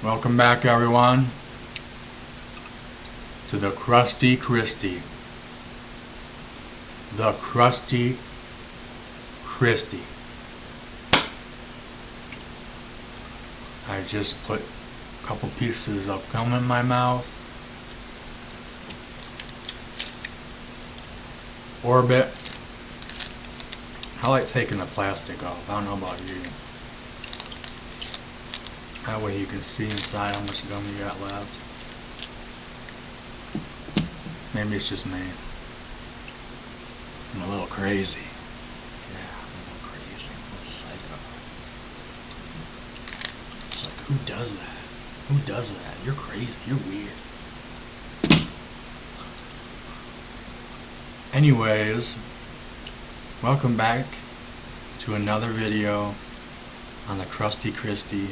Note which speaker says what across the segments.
Speaker 1: Welcome back, everyone, to the Krusty Christie. The Krusty Christie. I just put a couple pieces of gum in my mouth. Orbit. I like taking the plastic off. I don't know about you. That way you can see inside how much gum you got left. Maybe it's just me. I'm a little crazy. Yeah, I'm a little crazy. I'm a little psycho. It's like, who does that? Who does that? You're crazy. You're weird. Anyways, welcome back to another video on the Krusty Christie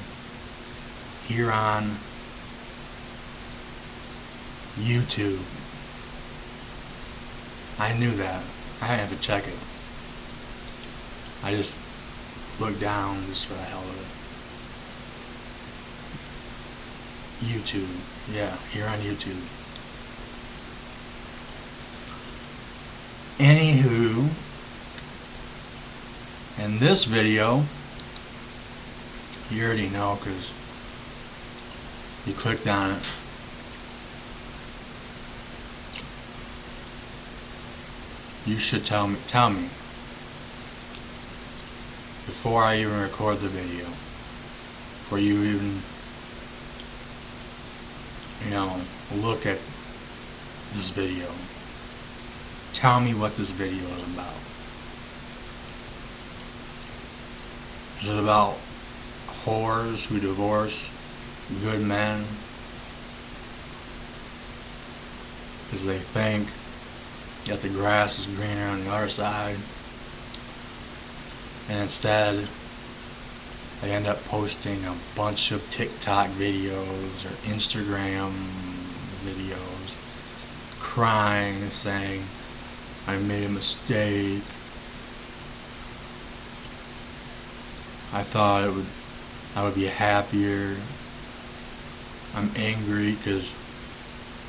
Speaker 1: here on YouTube. I knew that. I didn't have to check it. I just looked down just for the hell of it. YouTube. Yeah, here on YouTube. Anywho, in this video, you already know because you clicked on it. You should tell me before I even record the video, before you even, look at this video. Tell me what this video is about. Is it about whores who divorce good men because they think that the grass is greener on the other side, and instead they end up posting a bunch of TikTok videos or Instagram videos crying, saying, I made a mistake. I thought I would be happier. I'm angry because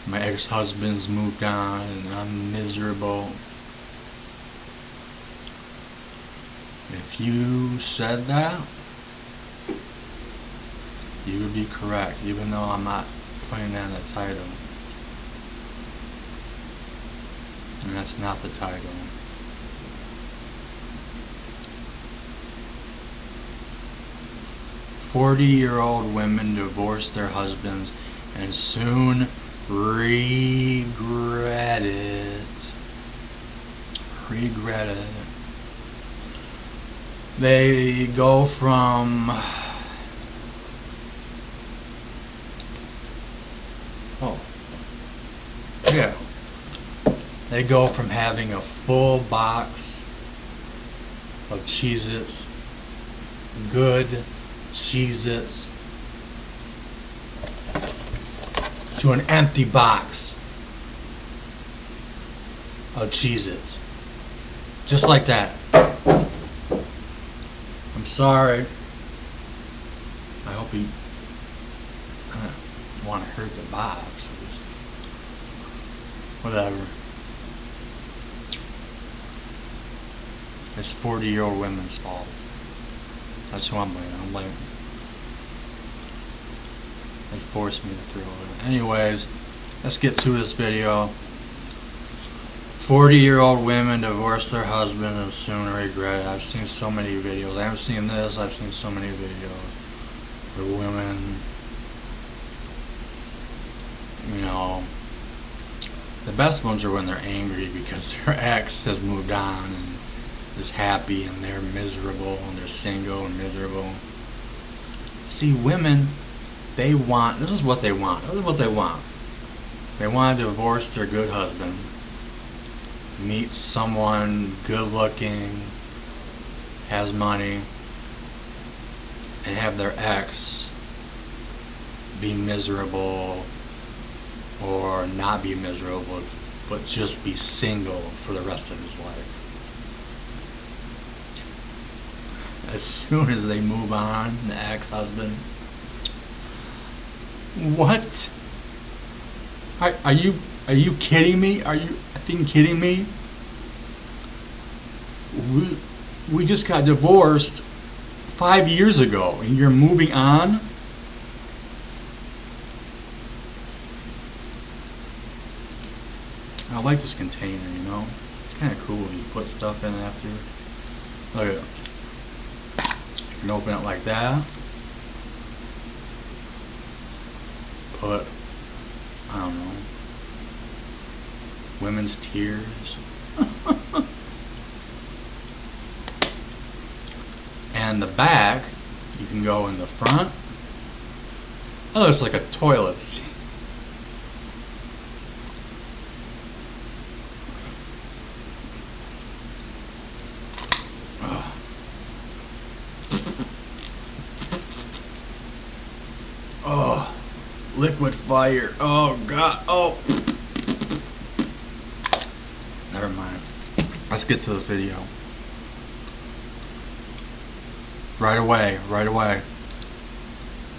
Speaker 1: my ex-husband's moved on and I'm miserable. If you said that, you would be correct, even though I'm not putting that in the title. And that's not the title. "40-year-old women divorce their husbands and soon regret it." Regret it. They go from They go from having a full box of Cheez-Its, good Cheez-Its, to an empty box of Cheez-Its. Just like that. I'm sorry. I hope you want to hurt the box. Whatever. It's 40-year-old women's fault. That's who I'm blaming. I'm blaming. They forced me to throw it. Anyways, let's get to this video. 40-year-old women divorce their husband and soon regret it. I've seen so many videos. I haven't seen this. I've seen so many videos where women, the best ones are when they're angry because their ex has moved on and is happy and they're miserable and they're single and miserable. See, women, this is what they want. They want to divorce their good husband, meet someone good looking, has money, and have their ex be miserable, or not be miserable, but just be single for the rest of his life. As soon as they move on, the ex-husband, What? Are you kidding me? Are you effing kidding me? We just got divorced 5 years ago, and you're moving on? I like this container, you know? It's kind of cool. You put stuff in after. Look at it. You can open it like that. Put, I don't know, women's tears. And the back, you can go in the front. Oh, it's like a toilet seat. Oh, liquid fire. Oh, God. Oh. Never mind. Let's get to this video. Right away.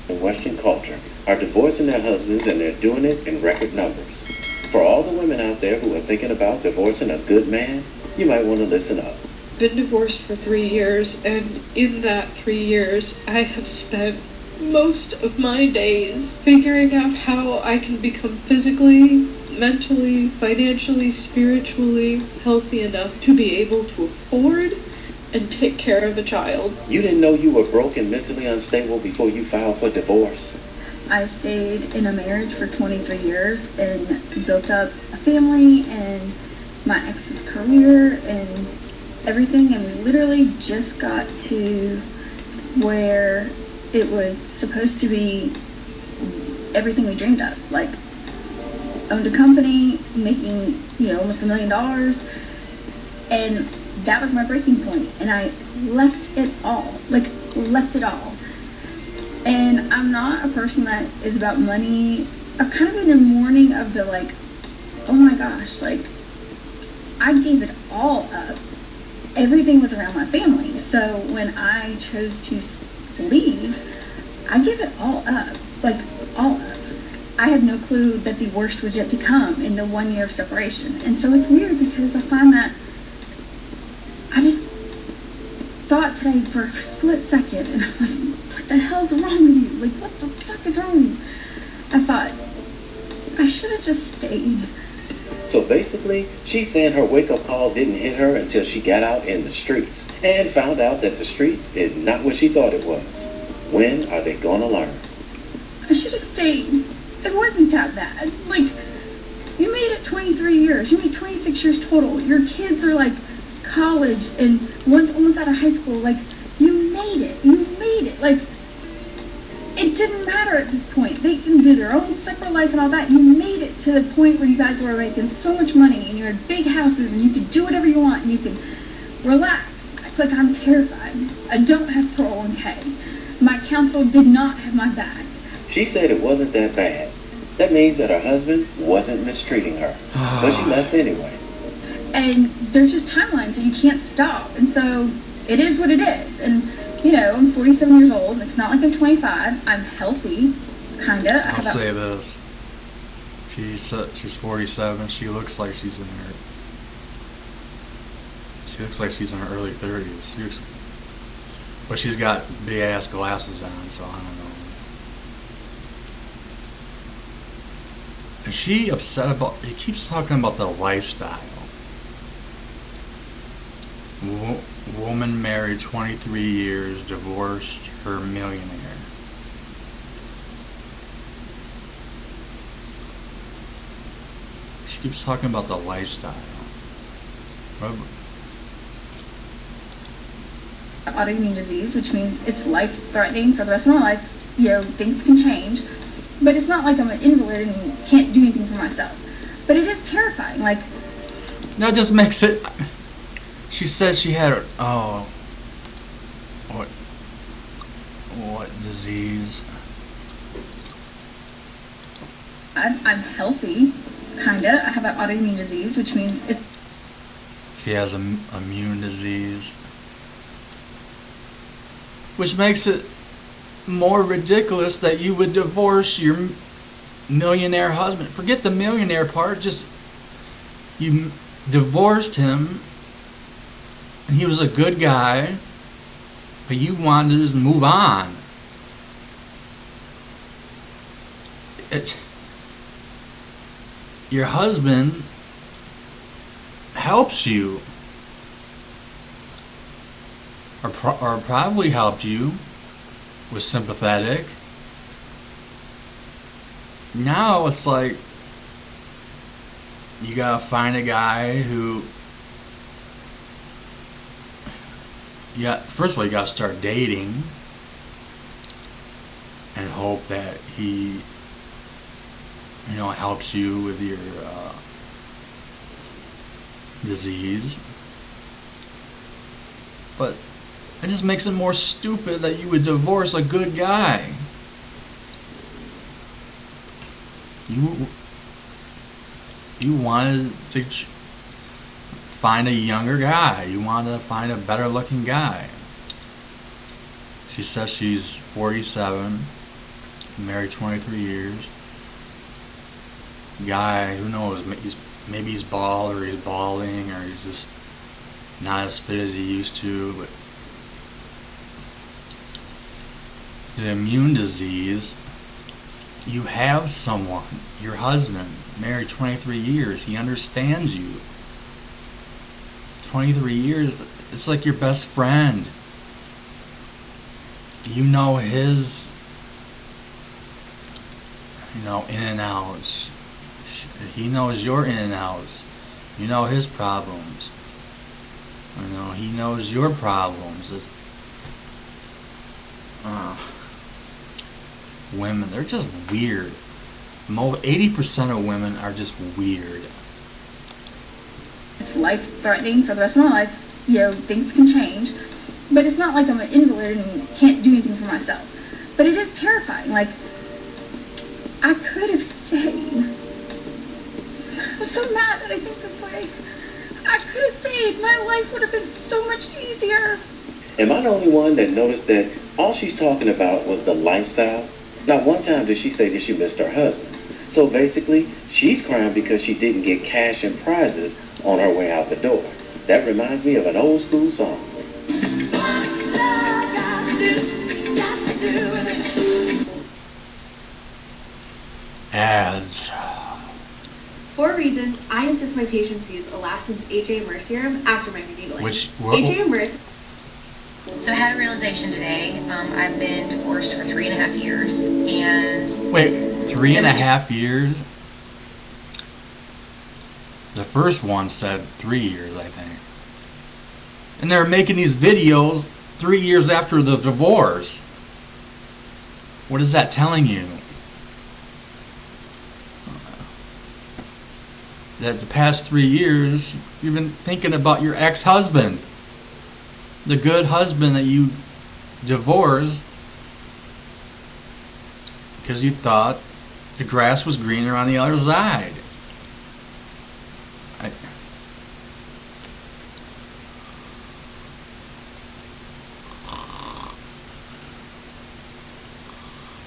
Speaker 2: In Western culture are divorcing their husbands, and they're doing it in record numbers. For all the women out there who are thinking about divorcing a good man, you might want to listen up.
Speaker 3: Been divorced for 3 years, and in that 3 years, I have spent most of my days figuring out how I can become physically, mentally, financially, spiritually healthy enough to be able to afford and take care of a child.
Speaker 2: You didn't know you were broke and mentally unstable before you filed for divorce?
Speaker 4: I stayed in a marriage for 23 years and built up a family and my ex's career and everything, and we literally just got to where it was supposed to be everything we dreamed of. Like, owned a company, making, almost $1 million, and that was my breaking point, and I left it all. And I'm not a person that is about money. I've kind of been in mourning of the, oh my gosh, I gave it all up. Everything was around my family. So when I chose to leave, I gave it all up. All up. I had no clue that the worst was yet to come in the 1 year of separation. And so it's weird because I find that I just thought today for a split second, and I'm like, what the hell's wrong with you? What the fuck is wrong with you? I thought, I should have just stayed.
Speaker 2: So basically, she's saying her wake-up call didn't hit her until she got out in the streets and found out that the streets is not what she thought it was. When are they gonna learn?
Speaker 4: I should have stayed. It wasn't that bad. You made it 23 years. You made 26 years total. Your kids are college, and one's almost out of high school. You made it. It didn't matter at this point. They can do their own separate life and all that. You made it to the point where you guys were making so much money, and you had big houses, and you could do whatever you want, and you can relax. I'm terrified. I don't have 401k. My counsel did not have my back.
Speaker 2: She said it wasn't that bad. That means that her husband wasn't mistreating her. But she left anyway.
Speaker 4: And there's just timelines that you can't stop. And so it is what it is. And, I'm 47 years old. It's not like I'm 25. I'm healthy, kind of.
Speaker 1: I'll say this. She's 47. She looks like she's in her early 30s. But she's got big ass glasses on, so I don't know. And she upset about, he keeps talking about the lifestyle. Woman married 23 years, divorced, her millionaire. She keeps talking about the lifestyle.
Speaker 4: Autoimmune disease, which means it's life-threatening for the rest of my life. Things can change. But it's not like I'm an invalid and can't do anything for myself. But it is terrifying.
Speaker 1: That just makes it... She said she had what disease?
Speaker 4: I'm healthy, kinda. I have an autoimmune disease, which means it's...
Speaker 1: She has an immune disease. Which makes it more ridiculous that you would divorce your millionaire husband. Forget the millionaire part. Just you divorced him, and he was a good guy, but you wanted to just move on. It's your husband helps you, or probably helped you, was sympathetic. Now it's like you gotta find a guy who, first of all, you gotta start dating and hope that he, helps you with your disease. But it just makes it more stupid that you would divorce a good guy. You wanted to find a younger guy. You wanted to find a better looking guy. She says she's 47, married 23 years. Guy, who knows, maybe he's bald, or he's balding, or he's just not as fit as he used to. But the immune disease, you have someone, your husband, married 23 years, he understands you. 23 years, it's like your best friend. You know his, in and outs. He knows your in and outs. You know his problems. He knows your problems. Women, they're just weird. 80% of women are just weird.
Speaker 4: It's life-threatening for the rest of my life. Things can change. But it's not like I'm an invalid and can't do anything for myself. But it is terrifying. Like, I could have stayed. I'm so mad that I think this way. I could have stayed. My life would have been so much easier.
Speaker 2: Am I the only one that noticed that all she's talking about was the lifestyle? Not one time did she say that she missed her husband. So basically, she's crying because she didn't get cash and prizes on her way out the door. That reminds me of an old school song.
Speaker 1: Ads.
Speaker 5: For a reason, I insist my patients use Alastin's HA serum after my needling. HA
Speaker 6: So I had a realization today. I've been divorced for 3.5 years, and
Speaker 1: wait, 3.5 years? The first one said 3 years, I think. And they're making these videos 3 years after the divorce. What is that telling you? That the past 3 years, you've been thinking about your ex-husband. The good husband that you divorced because you thought the grass was greener on the other side.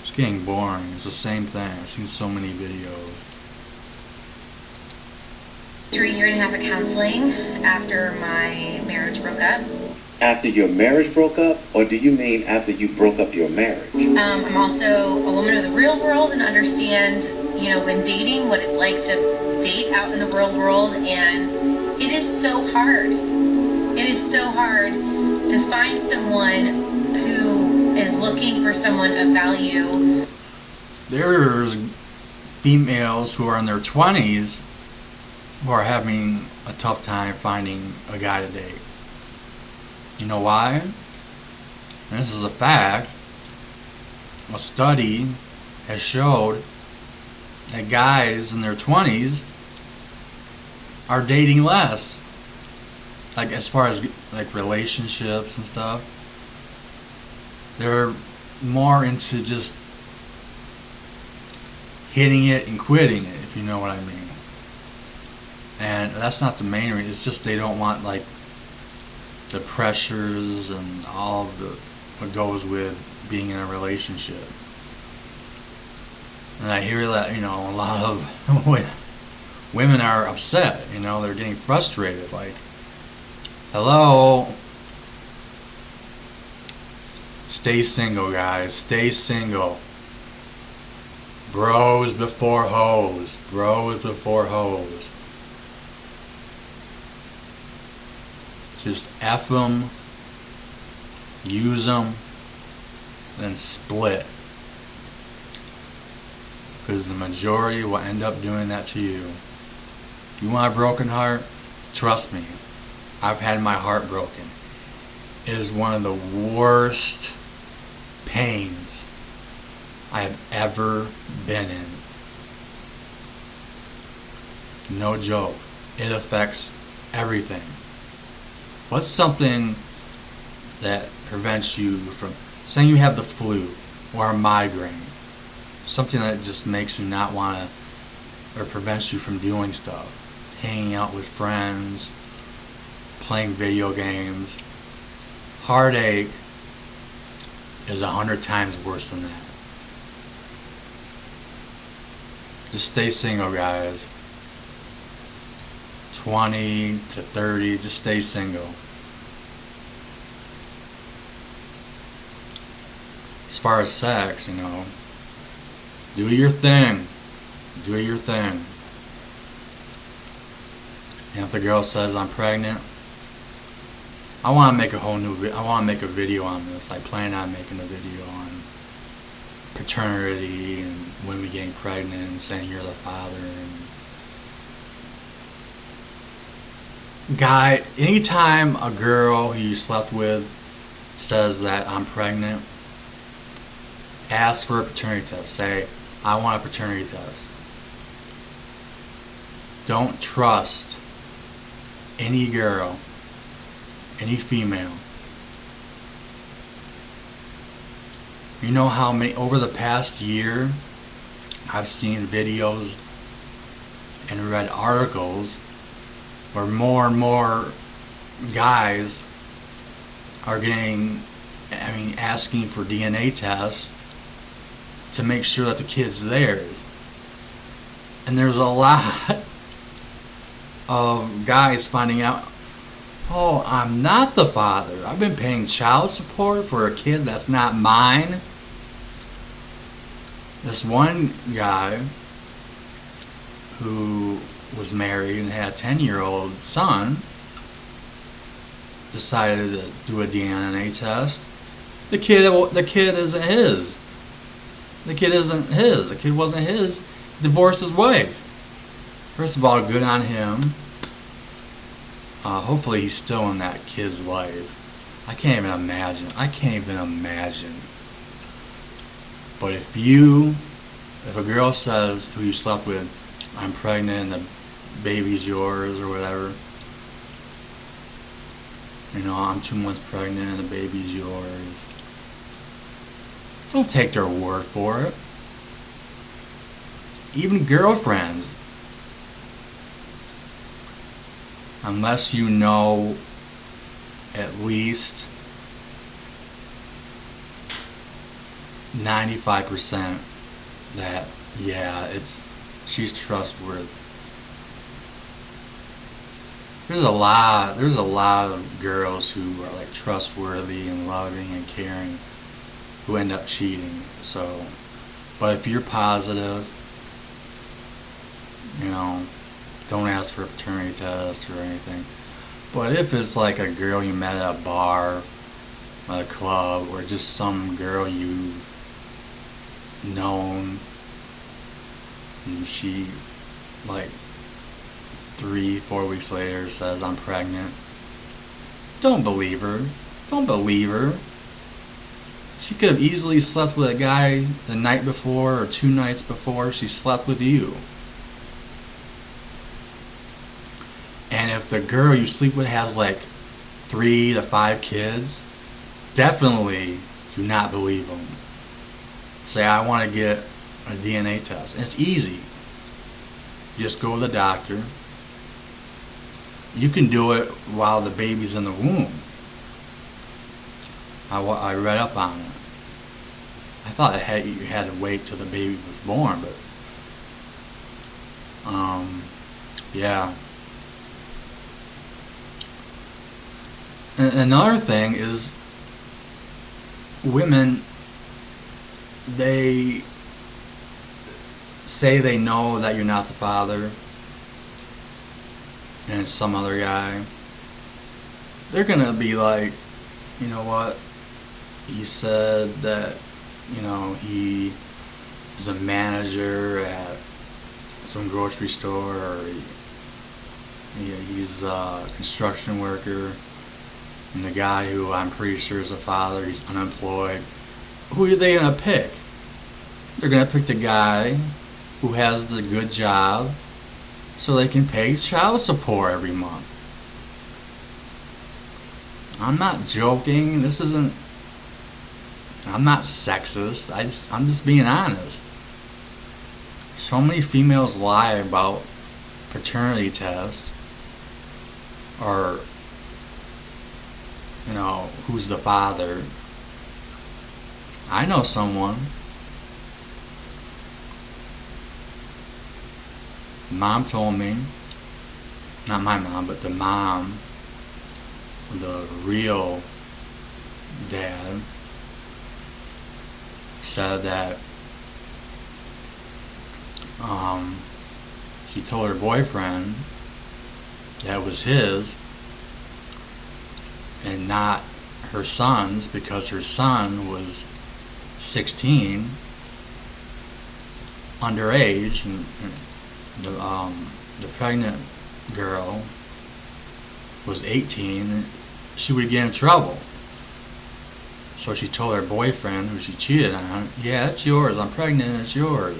Speaker 1: It's getting boring. It's the same thing. I've seen so many videos.
Speaker 6: 3.5 years of counseling after my marriage broke up.
Speaker 2: After your marriage broke up, or do you mean after you broke up your marriage?
Speaker 6: I'm also a woman of the real world and understand, when dating, what it's like to date out in the real world, and it is so hard. It is so hard to find someone who is looking for someone of value.
Speaker 1: There's females who are in their 20s who are having a tough time finding a guy to date. You know why? And this is a fact. A study has showed that guys in their 20s are dating less. Like, as far as like relationships and stuff. They're more into just hitting it and quitting it, if you know what I mean. And that's not the main reason. It's just they don't want like the pressures and all of what goes with being in a relationship. And I hear that, a lot of women are upset, they're getting frustrated, like, hello, stay single, guys, stay single. Bros before hoes, bros before hoes. Just F them, use them, then split. Because the majority will end up doing that to you. You want a broken heart? Trust me, I've had my heart broken. It is one of the worst pains I have ever been in. No joke. It affects everything. What's something that prevents you from, saying you have the flu or a migraine, something that just makes you not want to, or prevents you from doing stuff, hanging out with friends, playing video games. Heartache is 100 times worse than that. Just stay single, guys. 20 to 30, just stay single. As far as sex, do your thing. Do your thing. And if the girl says I'm pregnant, I want to make a video on this. I plan on making a video on paternity and women getting pregnant and saying you're the father. And guy, anytime a girl who you slept with says that I'm pregnant, ask for a paternity test. Say, I want a paternity test. Don't trust any girl, any female. You know how many, over the past year, I've seen videos and read articles where more and more guys are asking for DNA tests to make sure that the kid's theirs. And there's a lot of guys finding out, oh, I'm not the father. I've been paying child support for a kid that's not mine. This one guy who was married and had a 10-year-old son decided to do a DNA test. The kid isn't his. The kid isn't his. The kid wasn't his. Divorced his wife. First of all, good on him. Hopefully he's still in that kid's life. I can't even imagine. But if a girl says who you slept with, I'm pregnant and the baby's yours or whatever, I'm 2 months pregnant and the baby's yours, don't take their word for it. Even girlfriends, unless you know at least 95% that, she's trustworthy. There's a lot of girls who are like trustworthy and loving and caring who end up cheating. So, but if you're positive, don't ask for a paternity test or anything. But if it's like a girl you met at a bar, at a club, or just some girl you've known, and she, like, 3-4 weeks later says I'm pregnant, don't believe her. She could have easily slept with a guy the night before or 2 nights before she slept with you. And if the girl you sleep with has like 3 to 5 kids, definitely do not believe them. Say, I want to get a DNA test. And it's easy. You just go to the doctor. You can do it while the baby's in the womb. I read up on it. I thought you had to wait till the baby was born, but yeah. And another thing is, women, they say they know that you're not the father and it's some other guy. They're gonna be like, you know what, he said that, he is a manager at some grocery store, or he's a construction worker, and the guy who I'm pretty sure is a father, he's unemployed. Who are they gonna pick? They're gonna pick the guy who has the good job so they can pay child support every month. I'm not joking. I'm not sexist. I'm just being honest. So many females lie about paternity tests, or who's the father. I know someone. Mom told me, not my mom, but the mom, the real dad, said that she told her boyfriend that it was his and not her son's, because her son was 16, underage, and the pregnant girl was 18. She would get in trouble. So she told her boyfriend, who she cheated on, yeah, it's yours, I'm pregnant, it's yours.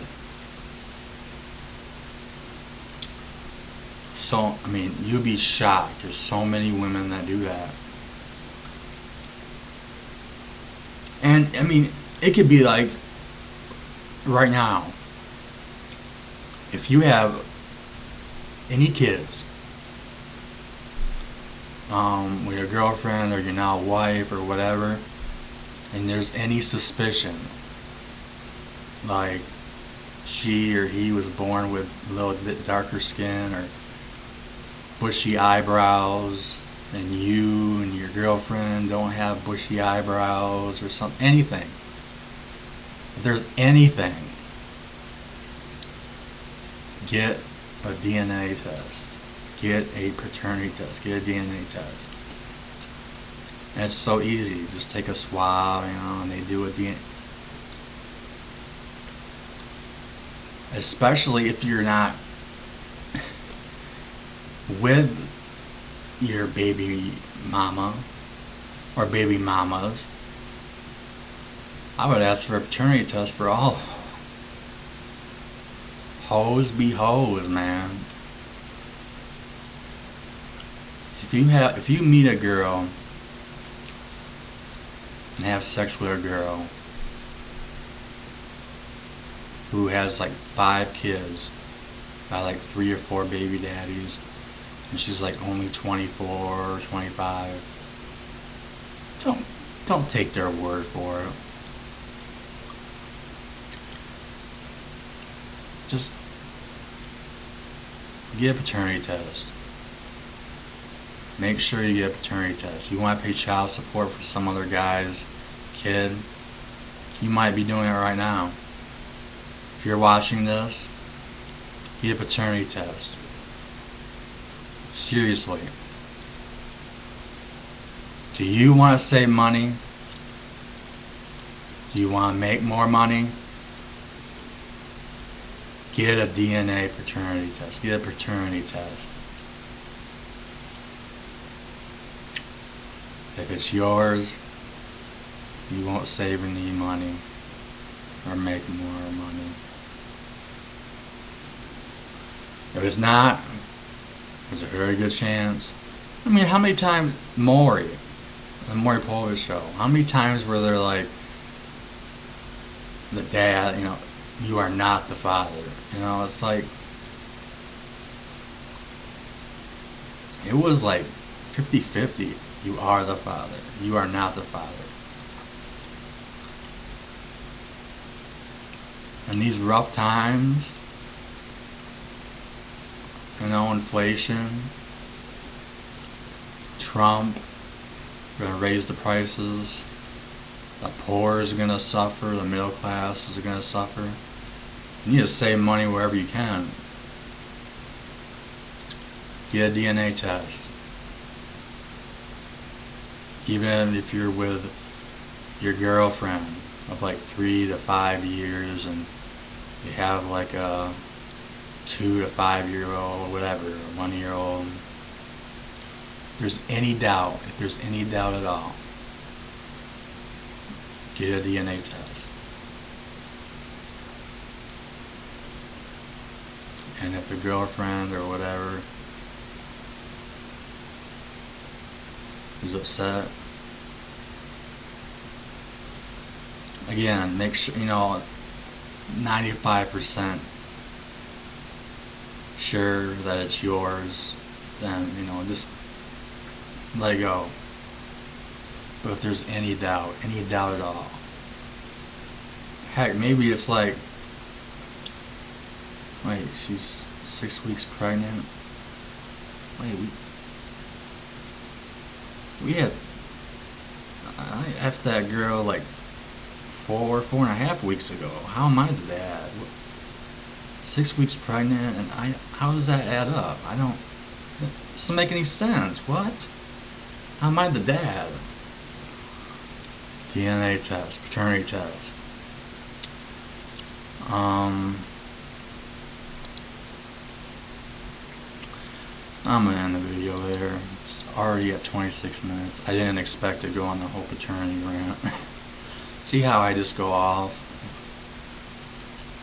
Speaker 1: So, you'd be shocked. There's so many women that do that. And, it could be like, right now, if you have any kids, with your girlfriend or your now wife or whatever, and there's any suspicion, like she or he was born with a little bit darker skin or bushy eyebrows, and you and your girlfriend don't have bushy eyebrows or anything. If there's anything, get a DNA test. Get a paternity test. Get a DNA test. And it's so easy. Just take a swab, and they do a DNA. Especially if you're not with your baby mama or baby mamas. I would ask for a paternity test for all. Hoes be hoes, man. If you meet a girl and have sex with a girl who has like 5 kids by like 3 or 4 baby daddies, and she's like only 24 or 25, don't take their word for it. Just get a paternity test. Make sure you get a paternity test. You want to pay child support for some other guy's kid, you might be doing it right now. If you're watching this, get a paternity test. Seriously. Do you want to save money? Do you want to make more money? Get a DNA paternity test. Get a paternity test. If it's yours, you won't save any money or make more money. If it's not, there's a very good chance. How many times, the Maury Povich show, how many times were there like, the dad, you are not the father. It's like, it was like 50-50. You are the father. You are not the father. in these rough times, inflation, Trump, gonna raise the prices, the poor is gonna suffer, the middle class is gonna suffer. You need to save money wherever you can. Get a DNA test. Even if you're with your girlfriend of like 3 to 5 years and you have like a 2 to 5 year old or whatever, a 1 year old, if there's any doubt at all, get a DNA test. And if the girlfriend or whatever is upset, again, make sure 95% sure that it's yours, then just let it go. But if there's any doubt at all, heck, maybe it's like, wait, she's 6 weeks pregnant. Wait, we had, I effed that girl like 4.5 weeks ago. How am I the dad? 6 weeks pregnant, and how does that add up? It doesn't make any sense. What? How am I the dad? DNA test, paternity test. I'm gonna end the video there. It's already at 26 minutes. I didn't expect to go on the whole paternity rant. See how I just go off?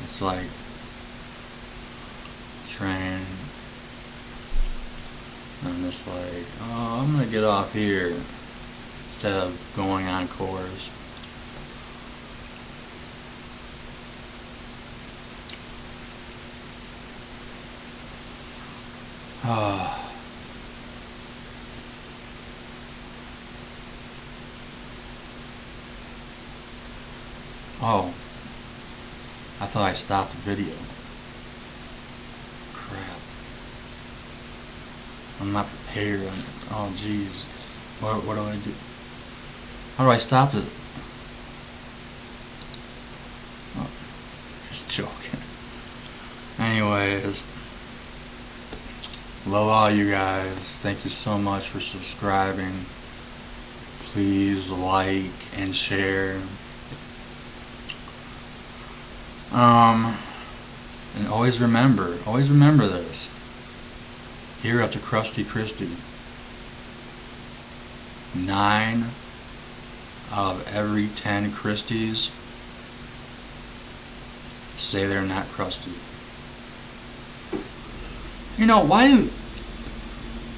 Speaker 1: It's like train. I'm just like, oh, I'm gonna get off here instead of going on course. Oh, I thought I stopped the video. Crap. I'm not prepared. Oh, jeez. What do I do? How do I stop it? Oh, just joking. Anyways, love all you guys. Thank you so much for subscribing. Please like and share. And always remember this. Here at the Krusty Christie, 9 out of every 10 Christies say they're not crusty.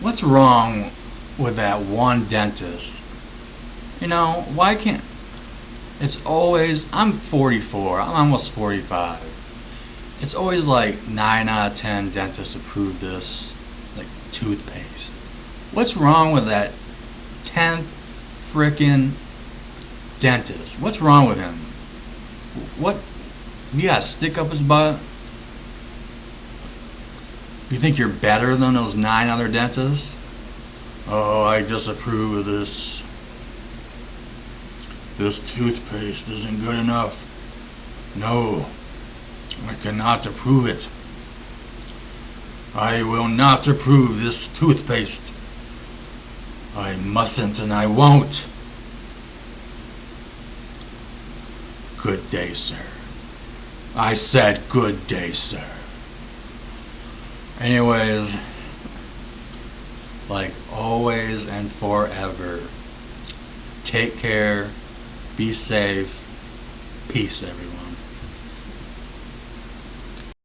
Speaker 1: What's wrong with that one dentist? Why can't, it's always, I'm 44, I'm almost 45. It's always like 9 out of 10 dentists approve this, like toothpaste. What's wrong with that 10th frickin' dentist? What's wrong with him? What? You got a stick up his butt? You think you're better than those 9 other dentists? Oh, I disapprove of this. This toothpaste isn't good enough. No, I cannot approve it. I will not approve this toothpaste. I mustn't and I won't. Good day, sir. I said good day, sir. Anyways, like always and forever, take care, be safe, peace everyone.